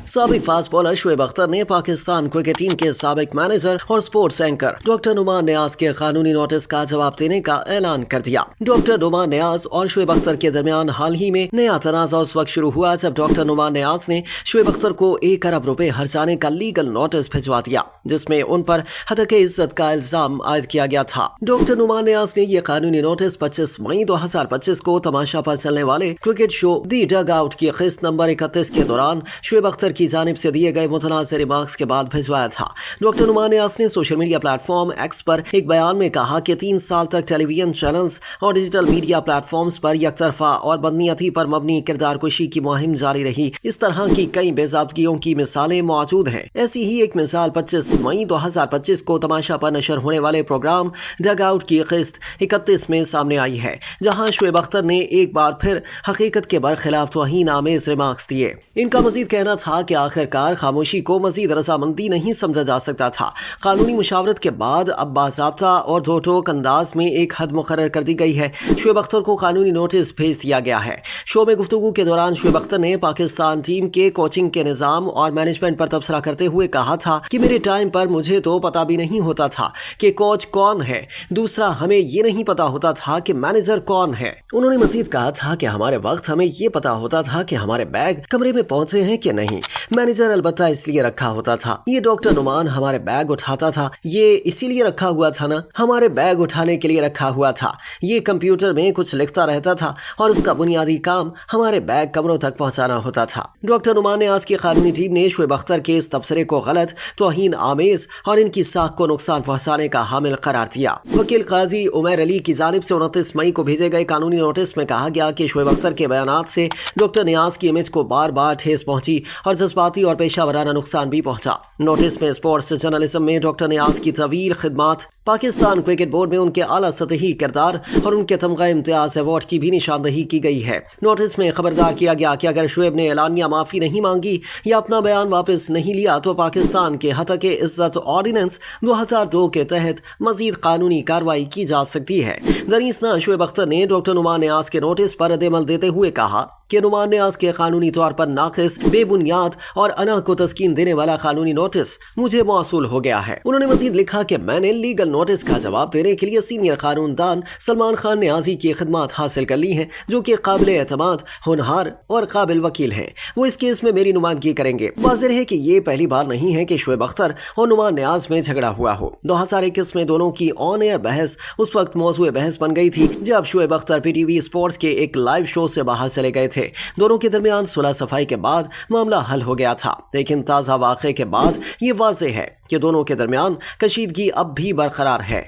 साबिक fast bowler Shoaib Akhtar ने Pakistan cricket team के साबिक मैनेजर और स्पोर्ट्स एंकर डॉक्टर नुमान नियाज के कानूनी नोटिस का जवाब देने का ऐलान कर दिया। डॉक्टर नुमान नियाज और शुएब अख्तर के दरमियान हाल ही में नया तनाज़ा उस वक्त शुरू हुआ जब डॉक्टर नुमान नियाज ने शुएब अख्तर को 1 अरब रुपए हर्जाने का लीगल नोटिस भिजवा दिया, जिसमें उन पर हतक इज्जत का इल्जाम आयद किया गया था। डॉक्टर नुमान नियाज ने ये कानूनी नोटिस 25 मई 2025 को तमाशा पर चलने वाले क्रिकेट शो दी डग आउट की किस्त नंबर 31 के दौरान शुएब अख्तर की जानिब से दिए गए मुतनाज़ रिमार्क्स के बाद भिजवाया था। डॉक्टर नुमान नियाज ने सोशल मीडिया प्लेटफॉर्म एक्स पर एक बयान में कहा कि 3 साल तक टेलीविजन चैनल्स और डिजिटल मीडिया प्लेटफॉर्म्स पर यकतरफा और बदनीयती पर मबनी किरदार कुशी की मुहिम जारी रही। इस तरह की कई बेज़ाब्तियों की मिसालें मौजूद हैं। ऐसी ही एक मिसाल 25 मई 2025 को तमाशा पर नशर होने वाले प्रोग्राम डग आउट की किस्त 31 में सामने आई है, जहां शुएब अख्तर ने एक बार फिर हकीकत के बरखिलाफ तौहीन आमेज रिमार्क्स दिए। इनका मजीद कहना था कि आखिरकार खामोशी को मजीद रजामंदी नहीं समझा जा सकता था। कानूनी मुशावरत के बाद अब बाज़ाब्ता और दो टोक अंदाज में एक हद मुकर्रर कर दी गई है। शुएब अख्तर को कानूनी नोटिस भेज दिया गया है। शो में गुफ्तगू के दौरान शुएब अख्तर ने पाकिस्तान टीम के कोचिंग के निज़ाम और मैनेजमेंट पर तबसरा करते हुए कहा था कि मेरे टाइम पर मुझे तो पता भी नहीं होता था कि कोच कौन है। दूसरा, हमें ये नहीं पता होता था कि मैनेजर कौन है। उन्होंने मजीद कहा था कि हमारे वक्त हमें ये पता होता था कि हमारे बैग कमरे में पहुंचे हैं कि नहीं। मैनेजर अलबत्ता इसलिए रखा होता था। ये डॉक्टर नुमान हमारे बैग उठाता था, ये इसीलिए रखा हुआ था ना, हमारे बैग उठाने के लिए रखा हुआ था। ये कंप्यूटर में कुछ लिखता रहता था और उसका बुनियादी काम हमारे बैग कमरों तक पहुंचाना होता था। डॉक्टर नुमान नियाज की कानूनी टीम ने शुएब अख्तर के इस तबसरे को गलत, तौहीन आमेज और इनकी साख को नुकसान पहुंचाने का हामिल करार दिया। वकील काजी उमर अली की जानिब से 29 मई को भेजे गए कानूनी नोटिस में कहा गया कि शुएब अख्तर के बयानात से डॉक्टर नियाज की इमेज को बार बार ठेस पहुंची और जज्बाती और पेशावराना नुकसान भी पहुंचा। नोटिस में स्पोर्ट्स जर्नलिज्म में डॉक्टर नियाज की तवील खिदमात, पाकिस्तान क्रिकेट बोर्ड में उनके आला सतही किरदार और उनके तमगा इम्तियाज अवार्ड की भी निशानदही की गई है। नोटिस में खबरदार किया गया कि अगर शुएब ने एलानिया माफी नहीं मांगी या अपना बयान वापस नहीं लिया तो पाकिस्तान के हतक इज्जत ऑर्डिनेंस 2002 के तहत मजीद कानूनी कार्रवाई की जा सकती है। दरीसना शुएब अख्तर ने डॉक्टर नुमान नियाज के नोटिस पर रद्द-ए-अमल देते हुए कहा कि नुमान नियाज के कानूनी तौर पर नाक़िस, बेबुनियाद और अना को तस्कीन देने वाला कानूनी नोटिस मुझे मौसूल हो गया है। उन्होंने मजीद लिखा कि मैंने लीगल नोटिस का जवाब देने के लिए सीनियर कानूनदान सलमान खान नियाजी की खिदमात हासिल कर ली हैं, जो कि काबिल एतमाद, होनहार और काबिल वकील हैं। वो इस केस में मेरी नुमाइंदगी करेंगे। वाज़ेह है कि ये पहली बार नहीं है कि शुएब अख्तर और नुमान नियाज में झगड़ा हुआ हो। 2021 में दोनों की ऑन एयर बहस उस वक्त मौज़ूए बहस बन गई थी जब शुएब अख्तर PTV स्पोर्ट्स के एक लाइव शो से बाहर चले गए थे। दोनों के दरमियान सुलह सफाई के बाद मामला हल हो गया था, लेकिन ताज़ा वाक़े के बाद ये वाज़ेह है कि दोनों के दरमियान कशीदगी अब भी बरकरार है।